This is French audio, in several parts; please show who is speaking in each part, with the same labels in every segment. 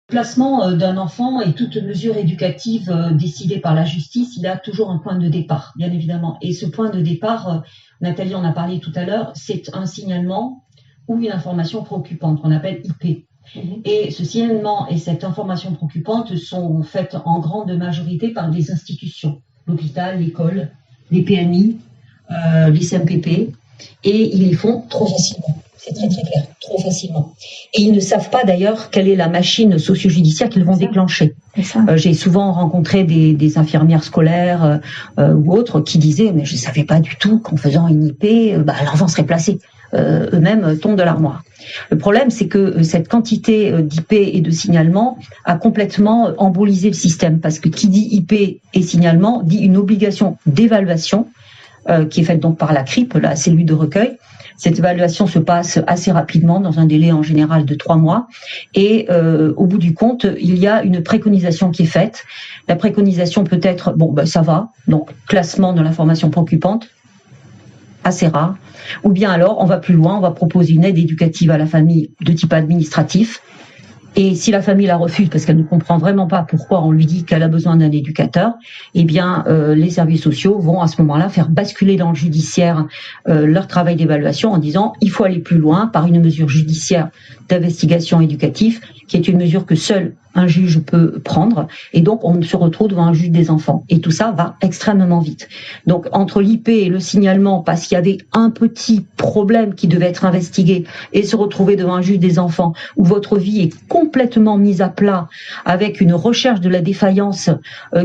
Speaker 1: Placement d'un enfant et toute mesure éducative décidée par la justice, il a toujours un point de départ, bien évidemment. Et ce point de départ, Nathalie en a parlé tout à l'heure, c'est un signalement ou une information préoccupante qu'on appelle IP. Et ce signalement et cette information préoccupante sont faites en grande majorité par des institutions, l'hôpital, l'école, les PMI, les CMPP, et ils les font trop facilement. C'est très très clair, trop facilement. Et ils ne savent pas d'ailleurs quelle est la machine socio-judiciaire qu'ils vont déclencher. J'ai souvent rencontré des infirmières scolaires ou autres qui disaient « mais je ne savais pas du tout qu'en faisant une IP, l'enfant serait placé ». Eux-mêmes tombent de l'armoire. Le problème, c'est que cette quantité d'IP et de signalement a complètement embolisé le système, parce que qui dit IP et signalement dit une obligation d'évaluation qui est faite donc par la CRIP, la cellule de recueil. Cette évaluation se passe assez rapidement, dans un délai en général de 3 mois. Et au bout du compte, il y a une préconisation qui est faite. La préconisation peut être, ça va, donc classement de l'information préoccupante, assez rare. Ou bien alors, on va plus loin, on va proposer une aide éducative à la famille de type administratif. Et si la famille la refuse parce qu'elle ne comprend vraiment pas pourquoi on lui dit qu'elle a besoin d'un éducateur, eh bien les services sociaux vont à ce moment-là faire basculer dans le judiciaire leur travail d'évaluation en disant il faut aller plus loin par une mesure judiciaire d'investigation éducative qui est une mesure que seul un juge peut prendre, et donc on se retrouve devant un juge des enfants. Et tout ça va extrêmement vite. Donc entre l'IP et le signalement, parce qu'il y avait un petit problème qui devait être investigué, et se retrouver devant un juge des enfants, où votre vie est complètement mise à plat, avec une recherche de la défaillance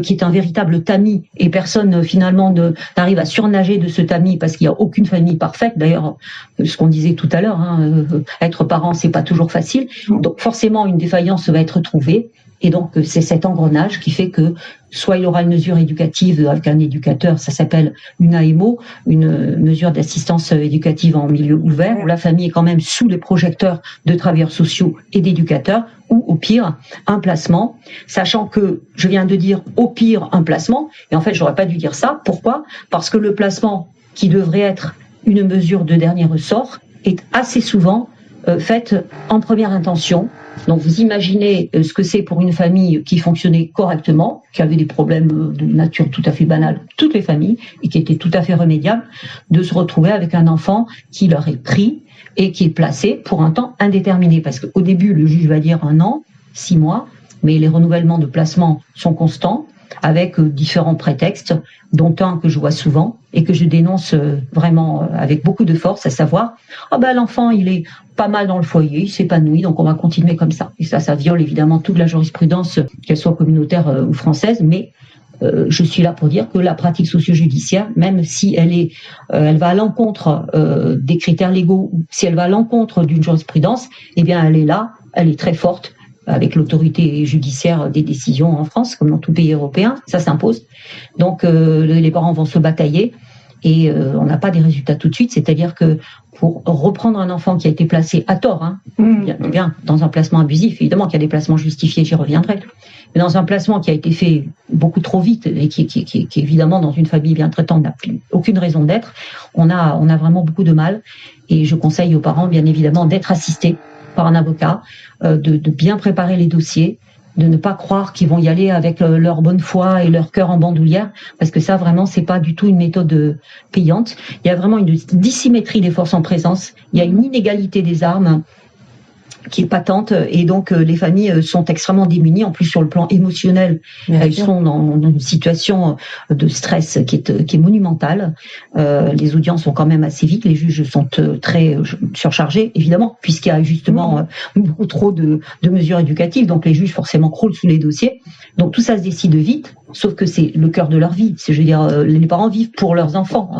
Speaker 1: qui est un véritable tamis, et personne finalement n'arrive à surnager de ce tamis, parce qu'il n'y a aucune famille parfaite. D'ailleurs, ce qu'on disait tout à l'heure, être parent, c'est pas toujours facile. Donc forcément, une défaillance va être trouvée. Et donc, c'est cet engrenage qui fait que soit il aura une mesure éducative avec un éducateur, ça s'appelle une AMO, une mesure d'assistance éducative en milieu ouvert, où la famille est quand même sous les projecteurs de travailleurs sociaux et d'éducateurs, ou au pire, un placement, sachant que, je viens de dire au pire un placement, et en fait, j'aurais pas dû dire ça. Pourquoi ? Parce que le placement, qui devrait être une mesure de dernier ressort, est assez souvent faite en première intention. Donc vous imaginez ce que c'est pour une famille qui fonctionnait correctement, qui avait des problèmes de nature tout à fait banale, toutes les familles, et qui étaient tout à fait remédiables, de se retrouver avec un enfant qui leur est pris et qui est placé pour un temps indéterminé. Parce qu'au début, le juge va dire 1 an, 6 mois, mais les renouvellements de placement sont constants, avec différents prétextes, dont un que je vois souvent et que je dénonce vraiment avec beaucoup de force, à savoir l'enfant il est pas mal dans le foyer, il s'épanouit, donc on va continuer comme ça. Et ça viole évidemment toute la jurisprudence, qu'elle soit communautaire ou française, mais je suis là pour dire que la pratique socio-judiciaire, même si elle va à l'encontre des critères légaux, si elle va à l'encontre d'une jurisprudence, eh bien elle est là, elle est très forte, avec l'autorité judiciaire des décisions en France, comme dans tout pays européen, ça s'impose. Donc les parents vont se batailler et on n'a pas des résultats tout de suite, c'est-à-dire que pour reprendre un enfant qui a été placé à tort, bien dans un placement abusif, évidemment qu'il y a des placements justifiés, j'y reviendrai, mais dans un placement qui a été fait beaucoup trop vite et qui évidemment dans une famille bien traitante n'a plus aucune raison d'être, on a vraiment beaucoup de mal, et je conseille aux parents bien évidemment d'être assistés par un avocat, de bien préparer les dossiers, de ne pas croire qu'ils vont y aller avec leur bonne foi et leur cœur en bandoulière, parce que ça vraiment c'est pas du tout une méthode payante. Il y a vraiment une dissymétrie des forces en présence, il y a une inégalité des armes qui est patente, et donc les familles sont extrêmement démunies. En plus, sur le plan émotionnel, elles sont dans une situation de stress qui est monumentale. Les audiences sont quand même assez vite, les juges sont très surchargés, évidemment, puisqu'il y a justement beaucoup trop de mesures éducatives, donc les juges forcément croulent sous les dossiers. Donc tout ça se décide vite, sauf que c'est le cœur de leur vie. Je veux dire, les parents vivent pour leurs enfants.